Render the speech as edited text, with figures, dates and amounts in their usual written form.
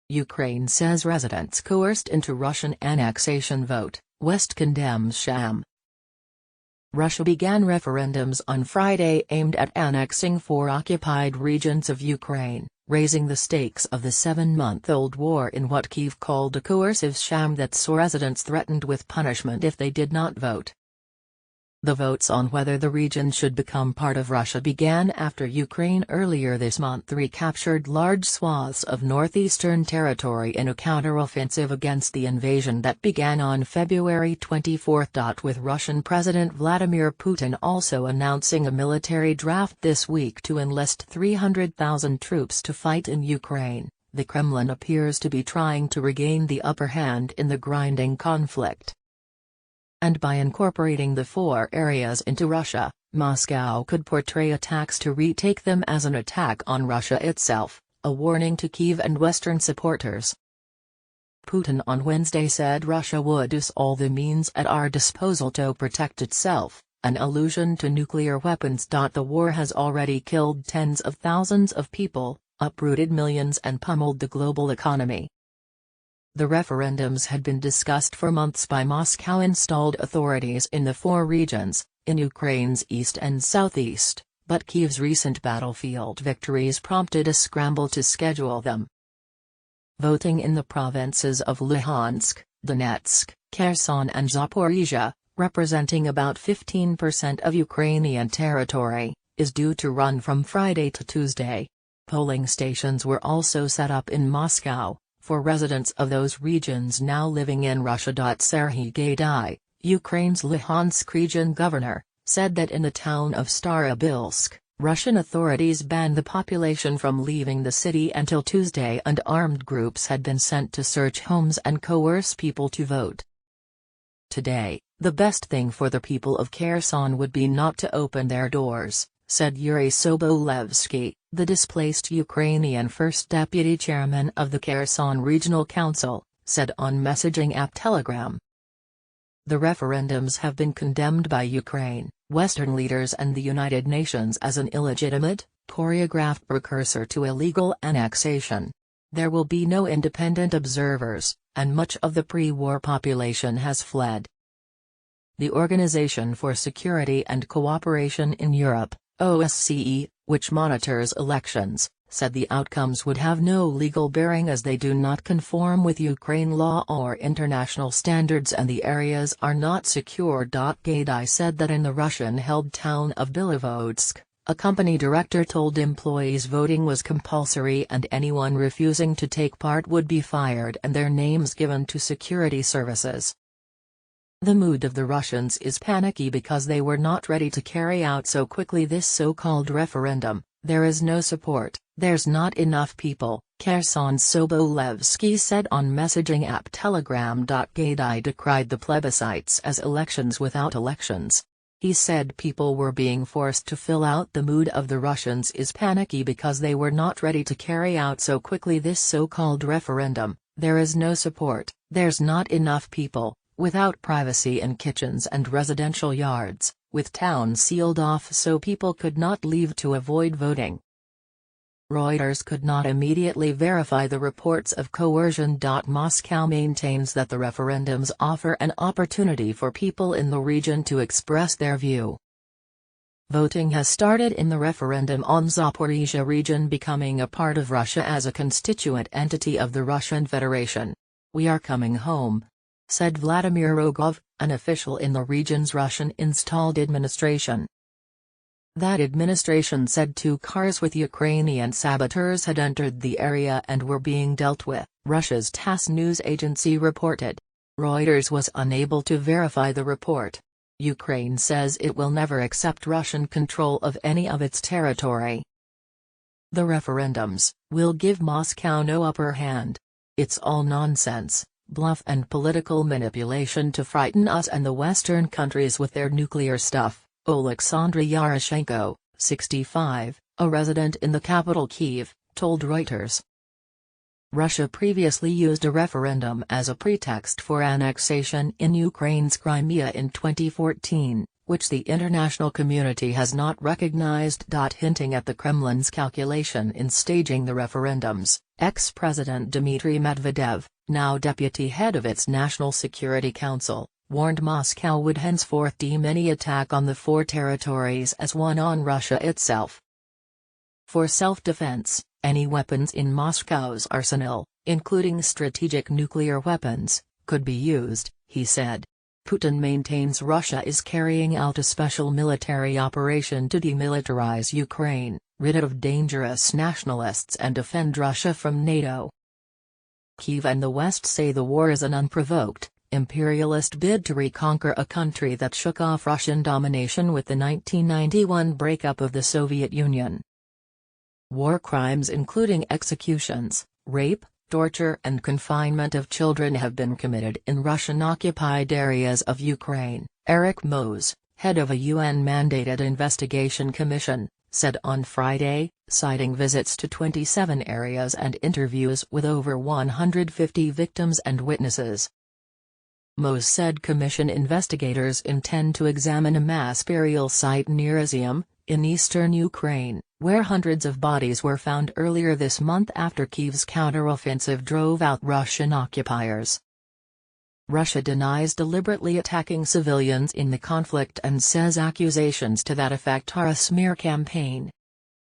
Ukraine says residents coerced into Russian annexation vote, West condemns sham. Russia began referendums on Friday aimed at annexing 4 occupied regions of Ukraine, raising the stakes of the 7-month-old war in what Kyiv called a coercive sham that saw residents threatened with punishment if they did not vote. The votes on whether the region should become part of Russia began after Ukraine earlier this month recaptured large swaths of northeastern territory in a counteroffensive against the invasion that began on February 24, with Russian President Vladimir Putin also announcing a military draft this week to enlist 300,000 troops to fight in Ukraine. The Kremlin appears to be trying to regain the upper hand in the grinding conflict. And by incorporating the 4 areas into Russia, Moscow could portray attacks to retake them as an attack on Russia itself, a warning to Kyiv and Western supporters. Putin on Wednesday said Russia would use all the means at our disposal to protect itself, an allusion to nuclear weapons. The war has already killed tens of thousands of people, uprooted millions and pummeled the global economy. The referendums had been discussed for months by Moscow-installed authorities in the 4 regions, in Ukraine's east and southeast, but Kyiv's recent battlefield victories prompted a scramble to schedule them. Voting in the provinces of Luhansk, Donetsk, Kherson and Zaporizhia, representing about 15% of Ukrainian territory, is due to run from Friday to Tuesday. Polling stations were also set up in Moscow, for residents of those regions now living in Russia. Serhiy Gaidai, Ukraine's Luhansk region governor, said that in the town of Starobilsk, Russian authorities banned the population from leaving the city until Tuesday and armed groups had been sent to search homes and coerce people to vote. Today, the best thing for the people of Kherson would be not to open their doors, said Yuri Sobolevsky, the displaced Ukrainian first deputy chairman of the Kherson Regional Council, said on messaging app Telegram. The referendums have been condemned by Ukraine, Western leaders and the United Nations as an illegitimate, choreographed precursor to illegal annexation. There will be no independent observers, and much of the pre-war population has fled. The Organization for Security and Cooperation in Europe, OSCE, which monitors elections, said the outcomes would have no legal bearing as they do not conform with Ukraine law or international standards and the areas are not secure. Gaidai said that in the Russian-held town of Bilovodsk, a company director told employees voting was compulsory and anyone refusing to take part would be fired and their names given to security services. The mood of the Russians is panicky because they were not ready to carry out so quickly this so-called referendum. There is no support, there's not enough people, Kherson Sobolevsky said on messaging app Telegram. Gaidai decried the plebiscites as elections without elections. He said people were being forced to fill out. The mood of the Russians is panicky because they were not ready to carry out so quickly this so-called referendum. There is no support, there's not enough people, without privacy in kitchens and residential yards, with towns sealed off so people could not leave to avoid voting. Reuters could not immediately verify the reports of coercion. Moscow maintains that the referendums offer an opportunity for people in the region to express their view. Voting has started in the referendum on Zaporizhia region becoming a part of Russia as a constituent entity of the Russian Federation. "We are coming home," said Vladimir Rogov, an official in the region's Russian-installed administration. That administration said 2 cars with Ukrainian saboteurs had entered the area and were being dealt with, Russia's TASS news agency reported. Reuters was unable to verify the report. Ukraine says it will never accept Russian control of any of its territory. The referendums will give Moscow no upper hand. It's all nonsense, bluff and political manipulation to frighten us and the Western countries with their nuclear stuff, Oleksandr Yaroshenko, 65, a resident in the capital Kyiv, told Reuters. Russia previously used a referendum as a pretext for annexation in Ukraine's Crimea in 2014, which the international community has not recognized. Hinting at the Kremlin's calculation in staging the referendums, ex-President Dmitry Medvedev, now deputy head of its National Security Council, warned Moscow would henceforth deem any attack on the four territories as one on Russia itself. For self-defense, any weapons in Moscow's arsenal, including strategic nuclear weapons, could be used, he said. Putin maintains Russia is carrying out a special military operation to demilitarize Ukraine, rid it of dangerous nationalists and defend Russia from NATO. Kyiv and the West say the war is an unprovoked, imperialist bid to reconquer a country that shook off Russian domination with the 1991 breakup of the Soviet Union. War crimes including executions, rape, torture and confinement of children have been committed in Russian-occupied areas of Ukraine, Eric Mose, head of a UN-mandated investigation commission, said on Friday, citing visits to 27 areas and interviews with over 150 victims and witnesses. Mose said commission investigators intend to examine a mass burial site near Izium, in eastern Ukraine, where hundreds of bodies were found earlier this month after Kyiv's counteroffensive drove out Russian occupiers. Russia denies deliberately attacking civilians in the conflict and says accusations to that effect are a smear campaign.